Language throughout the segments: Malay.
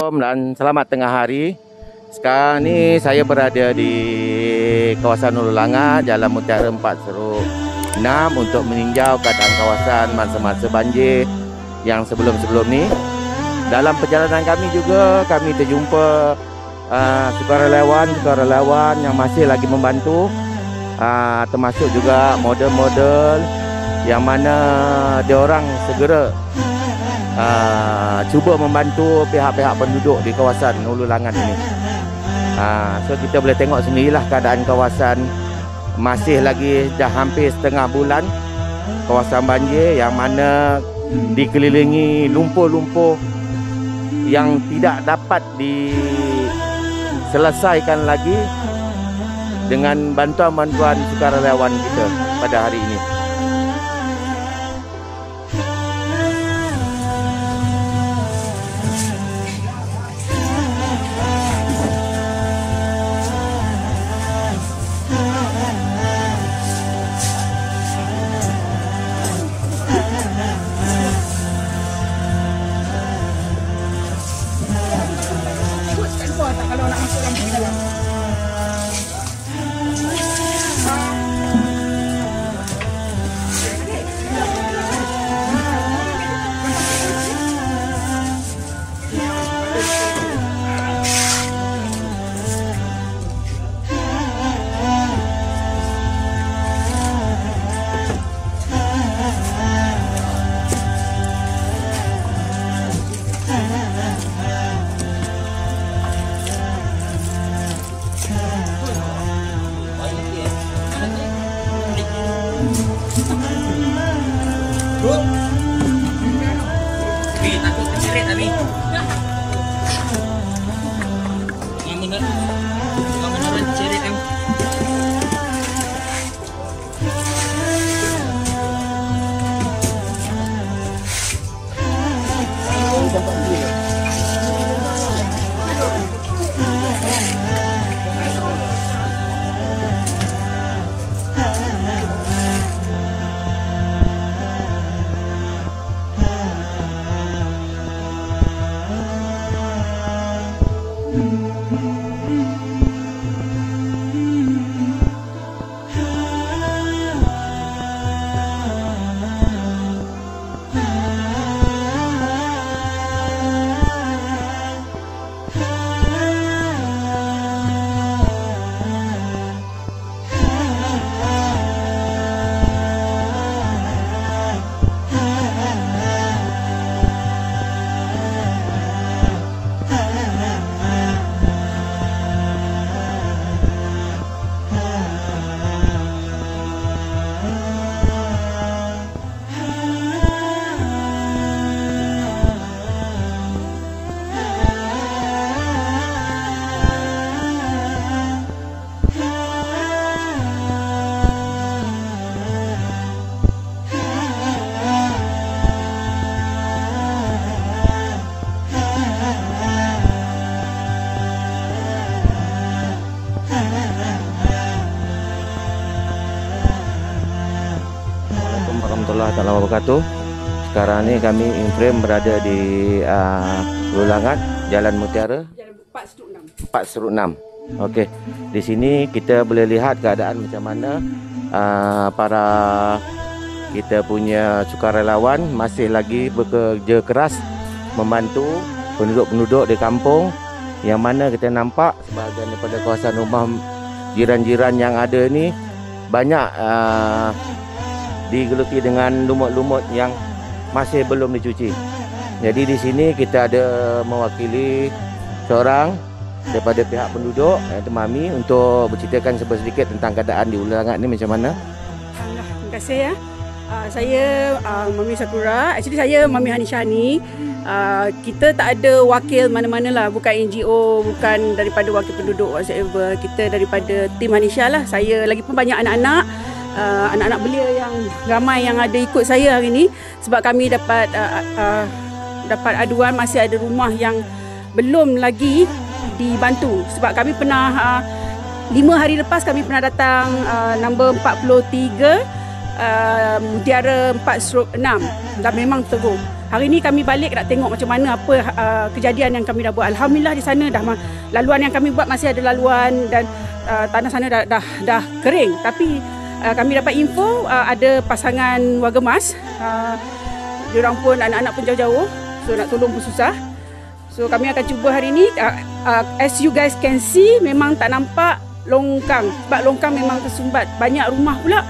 Assalamualaikum dan selamat tengah hari. Sekarang ni saya berada di kawasan Hulu Langat, Jalan Mutiara 4/6 untuk meninjau keadaan kawasan masa-masa banjir yang sebelum-sebelum ni. Dalam perjalanan kami juga kami terjumpa sukarelawan yang masih lagi membantu, termasuk juga model-model yang mana diorang segera cuba membantu pihak-pihak penduduk di kawasan Hulu Langat ini. So kita boleh tengok sendirilah keadaan kawasan. Masih lagi dah hampir setengah bulan kawasan banjir yang mana dikelilingi lumpur-lumpur yang tidak dapat diselesaikan lagi dengan bantuan-bantuan sukarelawan kita pada hari ini. Kalau nak masuk dalam dalam. Abi, takut terseret Abi. Mengenai terseret Abi. Warahmatullahi taala wabarakatuh. Sekarang ni kami in-frame berada di Hulu Langat, Jalan Mutiara 4/6. Okey. Di sini kita boleh lihat keadaan macam mana para kita punya sukarelawan masih lagi bekerja keras membantu penduduk-penduduk di kampung, yang mana kita nampak sebahagian daripada kawasan rumah jiran-jiran yang ada ni banyak digeluti dengan lumut-lumut yang masih belum dicuci. Jadi di sini kita ada mewakili seorang daripada pihak penduduk, iaitu Mami, untuk berceritakan sedikit tentang keadaan di Hulu Langat ni macam mana. Terima kasih ya. Saya Mami Sakura. Actually saya Mami Hanisha ni. Kita tak ada wakil mana-mana lah, bukan NGO, bukan daripada wakil penduduk whatsoever. Kita daripada tim Hanisha lah. Saya lagi pun banyak anak-anak belia yang ramai yang ada ikut saya hari ni, sebab kami dapat aduan masih ada rumah yang belum lagi dibantu. Sebab kami pernah 5 hari lepas kami pernah datang nombor 43 Mutiara 4/6 dan memang teruk. hari ni kami balik nak tengok macam mana apa kejadian yang kami dah buat. Alhamdulillah di sana laluan yang kami buat masih ada laluan dan tanah sana dah kering. Tapi kami dapat info ada pasangan warga emas. Diorang pun anak-anak pun jauh-jauh, so nak tolong pun susah. So kami akan cuba hari ni. As you guys can see, memang tak nampak longkang. Sebab longkang memang tersumbat. Banyak rumah pula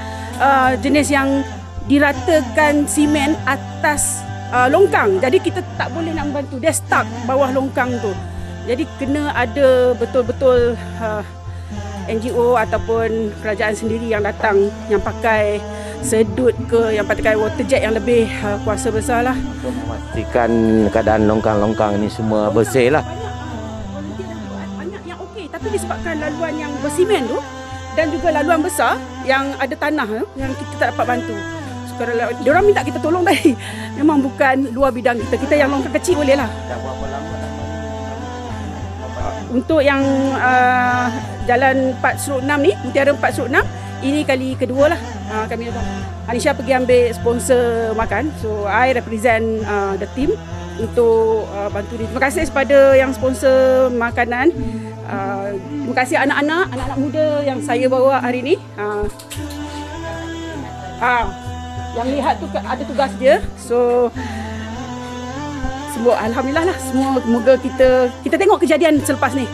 jenis yang diratakan simen atas longkang. Jadi kita tak boleh nak membantu. Dia stuck bawah longkang tu. Jadi kena ada betul-betul NGO ataupun kerajaan sendiri yang datang, yang pakai sedut ke, yang pakai water jet yang lebih kuasa besar lah. Untuk memastikan keadaan longkang-longkang ini semua bersih lah. Banyak yang okey, tapi disebabkan laluan yang bersimen tu dan juga laluan besar yang ada tanah tu, yang kita tak dapat bantu. Sekarang diorang minta kita tolong tadi. Memang bukan luar bidang kita. Kita yang longkang kecil boleh lah. Dah berapa lama untuk yang jalan 4/6 ni, Mutiara 4/6, ini kali kedua lah kami datang. Anisha pergi ambil sponsor makan. So I represent the team untuk bantu dia. Terima kasih kepada yang sponsor makanan. Terima kasih anak-anak muda yang saya bawa hari ni. Yang lihat tu ada tugas dia. So semua alhamdulillah lah, semoga kita tengok kejadian selepas ni.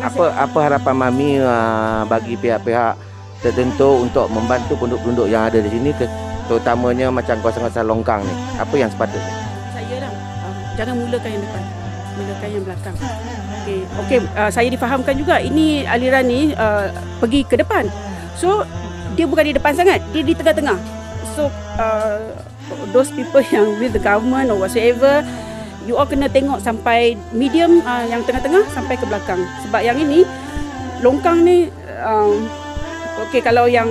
Apa harapan Mami bagi pihak-pihak tertentu untuk membantu penduduk-penduduk yang ada di sini, terutamanya macam kawasan-kawasan longkang ni? Apa yang sepatutnya? Saya lah, jangan mulakan yang depan, mulakan yang belakang. Okey, saya difahamkan juga ini aliran ni pergi ke depan. So dia bukan di depan sangat, dia di tengah-tengah. So those people yang with the government or whatsoever, you all kena tengok sampai medium, yang tengah-tengah sampai ke belakang. Sebab yang ini longkang ni okey, kalau yang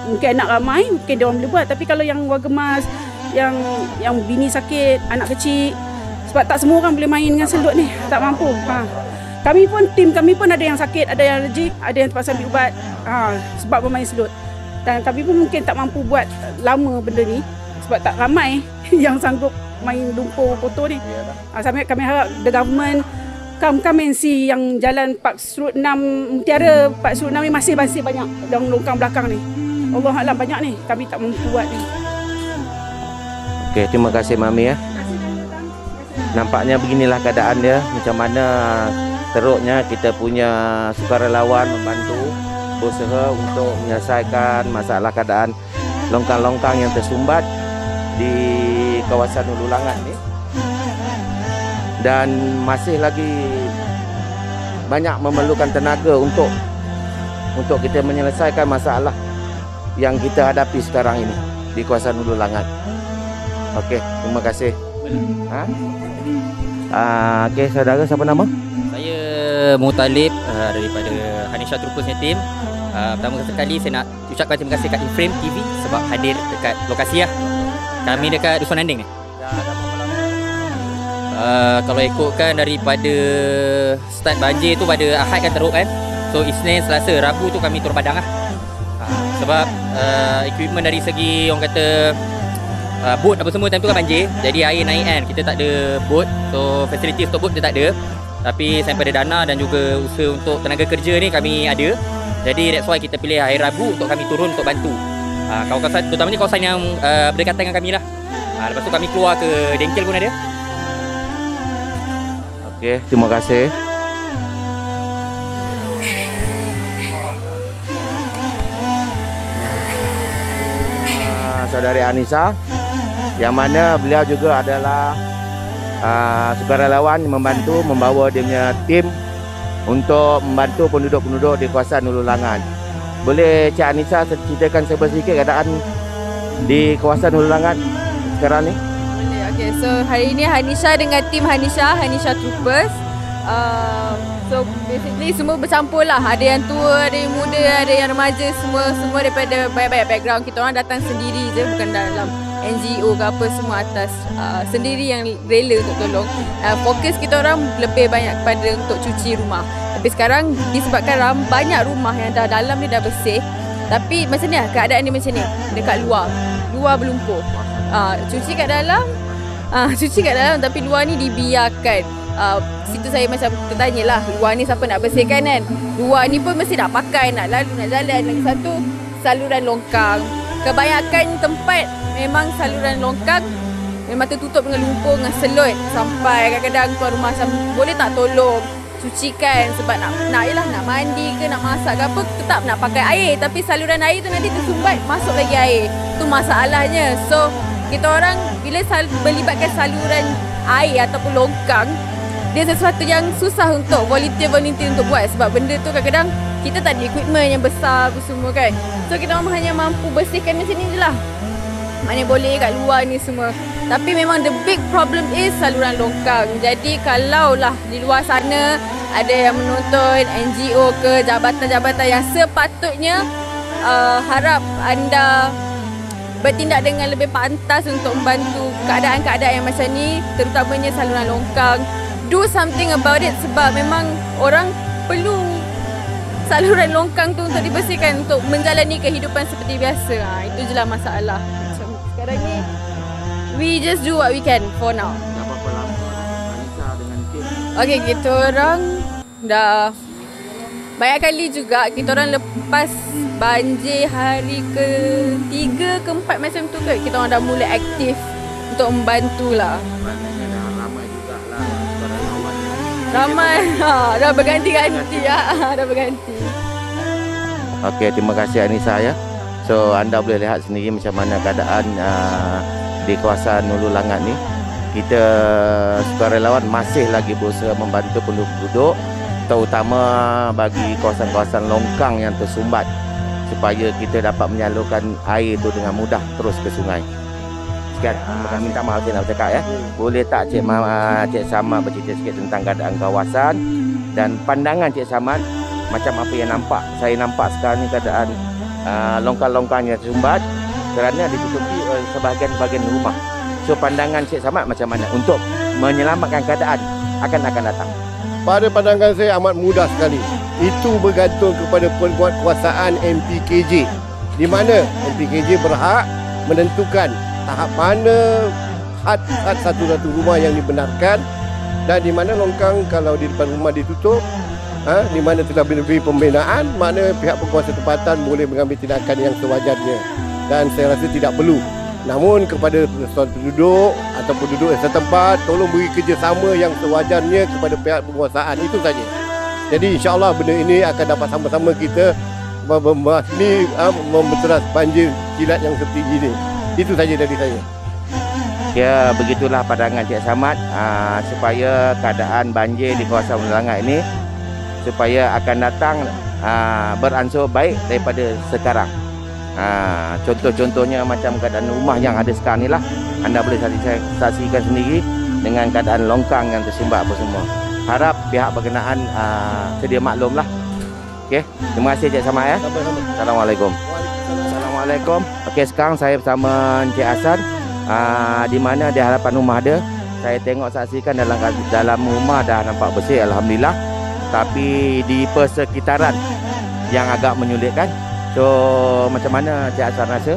mungkin anak ramai mungkin dia orang boleh buat, tapi kalau yang warga emas, yang bini sakit, anak kecil, sebab tak semua orang boleh main dengan selut ni, tak mampu. Tim kami pun ada yang sakit, ada yang alergik, ada yang terpaksa ambil ubat sebab bermain selut. Dan kami pun mungkin tak mampu buat lama benda ni sebab tak ramai yang sanggup main lumpur kotor ni. Sampai kami harap the government come and see yang jalan 4/6 Mutiara 4/6 ni masih banyak dalam longkang belakang ni. Allah Alam banyak ni, kami tak mampu buat ni. Okey, terima kasih Mami ya. Nampaknya beginilah keadaan dia, macam mana teruknya kita punya sukarelawan membantu berusaha untuk menyelesaikan masalah keadaan longkang-longkang yang tersumbat di kawasan Hulu Langat ni, dan masih lagi banyak memerlukan tenaga untuk kita menyelesaikan masalah yang kita hadapi sekarang ini di kawasan Hulu Langat. Okey, terima kasih. Okey, saudara, siapa nama? Saya Mutalib daripada Hanisha Troopers Team. Pertama sekali saya nak ucapkan terima kasih kat Inframe TV sebab hadir dekat lokasi lah. Kami dekat Dusun Anding ni. Kalau ikutkan daripada start banjir tu pada Ahad kan teruk kan. So Isnin, Selasa, Rabu tu kami turun padang lah. Sebab equipment dari segi orang kata boat apa semua time tu kan banjir. Jadi air naik kan, kita tak ada boat. So facility untuk boat kita tak ada. Tapi sampai pada dana dan juga usaha untuk tenaga kerja ni kami ada. Jadi that's why kita pilih hari Rabu untuk kami turun untuk bantu. Kawasan, terutamanya kawasan yang berdekatan dengan kami lah. Lepas tu kami keluar ke Dengkel pun ada. Okey, terima kasih. Saudari Anisha, yang mana beliau juga adalah sukarelawan membantu membawa dia punya tim untuk membantu penduduk-penduduk di kawasan Hulu Langat. Boleh Cik Anisha ceritakan sedikit keadaan di kawasan Hulu Langat sekarang ni? Boleh. Okay, so hari ini Hanisha dengan tim Hanisha Troopers. So basically semua bercampur lah. Ada yang tua, ada yang muda, ada yang remaja, semua daripada banyak-banyak background. Kita orang datang sendiri je, bukan dalam NGO ke apa, semua atas sendiri yang rela untuk tolong. Fokus kita orang lebih banyak kepada untuk cuci rumah. Tapi sekarang disebabkan banyak rumah yang dah dalam ni dah bersih, tapi macam ni lah keadaan ni, macam ni dekat luar berlumpur. Cuci kat dalam, Cuci kat dalam tapi luar ni dibiarkan. Situ saya macam tertanyalah, luar ni siapa nak bersihkan kan? Luar ni pun mesti nak pakai, nak lalu, nak jalan. Lagi satu, saluran longkang. Kebanyakan tempat memang saluran longkang memang tertutup dengan lumpur, dengan selut. Sampai kadang-kadang tuan rumah macam boleh tak tolong cucikan sebab nak mandi ke nak masak ke apa, tetap nak pakai air, tapi saluran air tu nanti tersumbat, masuk lagi air. Tu masalahnya. So kita orang bila melibatkan saluran air ataupun longkang, dia sesuatu yang susah untuk volunteer untuk buat, sebab benda tu kadang-kadang kita tak ada equipment yang besar apa semua kan. So kita orang hanya mampu bersihkan macam ni je lah. Mana boleh kat luar ni semua. Tapi memang the big problem is saluran longkang. Jadi kalaulah di luar sana ada yang menonton NGO ke jabatan-jabatan yang sepatutnya, harap anda bertindak dengan lebih pantas untuk membantu keadaan-keadaan yang macam ni, terutamanya saluran longkang. Do something about it sebab memang orang perlu saluran longkang tu untuk dibersihkan untuk menjalani kehidupan seperti biasa. Itu je lah masalah. Macam sekarang ni we just do what we can for now. Dah berapa lama Anissa dengan tim? Okay, kita orang dah banyak kali juga kita orang lepas banjir hari ke-3 ke-4 macam tu ke, kita orang dah mula aktif untuk membantu lah. Maknanya dah ramai jugalah kawan-kawan. Ramai, dah berganti-ganti dah berganti. Okey, terima kasih Anissa ya. So anda boleh lihat sendiri macam mana keadaan di kawasan Hulu Langat ni. Kita sukarelawan masih lagi berusaha membantu penduduk, terutama bagi kawasan-kawasan longkang yang tersumbat, supaya kita dapat menyalurkan air itu dengan mudah terus ke sungai. Sekian, minta maaf saya nak bercakap ya. Boleh tak Cik Samad bercerita sikit tentang keadaan kawasan dan pandangan Cik Samad macam apa yang saya nampak sekarang ni keadaan longkang-longkang yang tersumbat kerana ditutupi sebahagian-bahagian rumah. So pandangan Cik Samad macam mana untuk menyelamatkan keadaan akan datang? Pada pandangan saya amat mudah sekali. Itu bergantung kepada penguatkuasaan MPKJ, di mana MPKJ berhak menentukan tahap mana had satu-satu rumah yang dibenarkan dan di mana longkang kalau di depan rumah ditutup, di mana telah diberi pembinaan, mana pihak penguasa tempatan boleh mengambil tindakan yang sewajarnya. Dan saya rasa tidak perlu. Namun kepada penduduk atau penduduk setempat, tolong beri kerjasama yang sewajarnya kepada pihak penguasaan. Itu saja. Jadi insya-Allah benda ini akan dapat sama-sama kita membeteras banjir kilat yang seperti ini. Itu saja dari saya. Ya, begitulah pandangan Cik Samad supaya keadaan banjir di kawasan Hulu Langat ini supaya akan datang beransur baik daripada sekarang. Contoh-contohnya macam keadaan rumah yang ada sekarang ni lah, anda boleh saksikan sendiri dengan keadaan longkang yang tersumbat apa semua. Harap pihak berkenaan sedia maklum lah. Okey, terima kasih Cik Samad ya. Assalamualaikum. Assalamualaikum. Okey, sekarang saya bersama Encik Hasan di mana di hadapan rumah dia. Saya tengok saksikan dalam rumah dah nampak bersih alhamdulillah. Tapi di persekitaran yang agak menyulitkan. So macam mana Cik Hasan rasa?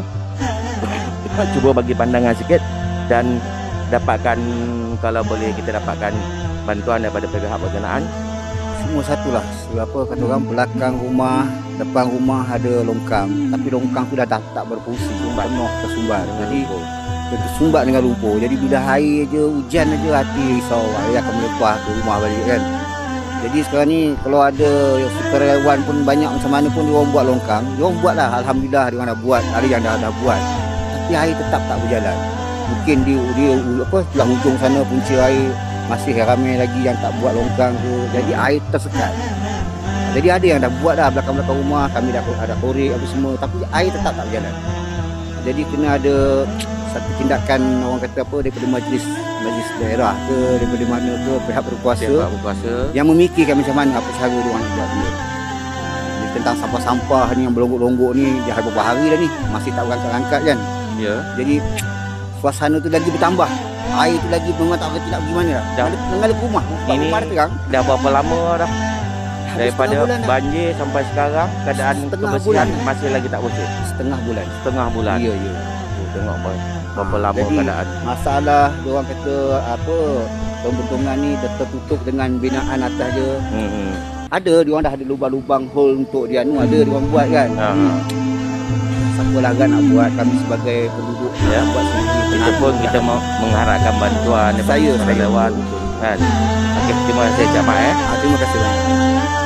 Cuba bagi pandangan sikit dan dapatkan, kalau boleh kita dapatkan bantuan daripada pihak berkenaan. Semua satulah. Apa kata orang, belakang rumah, depan rumah ada longkang, tapi longkang tu dah tak berfungsi, penuh tersumbat. Jadi tersumbat dengan lumpur. Jadi bila air je, hujan aja hati risau, air akan melepas ke rumah balik kan. Jadi sekarang ni kalau ada sukarelawan pun banyak macam mana pun dia orang buat longkang, dia orang buatlah, alhamdulillah dia orang dah buat, ada yang dah buat. Tapi air tetap tak berjalan. Mungkin dia sebelah hujung sana punca air masih ramai lagi yang tak buat longkang tu. Jadi air tersekat. Jadi ada yang dah buat dah belakang-belakang rumah, kami dah ada korek apa semua, tapi air tetap tak berjalan. Jadi kena ada satu tindakan, orang kata apa, daripada majlis daerah ke, daripada mana ke, pihak berkuasa yang memikirkan macam mana apa cara dia orang nak buat dia. Jadi tentang sampah-sampah ni yang berlonggok-longgok ni, dah beberapa hari dah ni masih tak berangkat-angkat kan. Ya. Jadi suasana tu lagi bertambah. Air tu lagi memang tak berhenti nak pergi mana dah. Mengalir ke rumah. Ini rumah terang. Dah berapa lama dah? Daripada banjir sampai sekarang keadaan kebersihan masih lagi tak bersih. Setengah bulan. Setengah bulan. Ya. Tengok boy. Berapa lama Jadi, keadaan? Masalah diorang kata apa pembentungan ni tertutup dengan binaan atas je. Ada diorang dah ada lubang-lubang hole untuk dia ada diorang buat kan. Siapa lah kan nak buat, kami sebagai penduduk Ya. nak buat sendiri. Kita pun kita mau mengharapkan bantuan daripada Saya lewat kan. Okey, terima kasih Cak Mat Terima kasih banyak.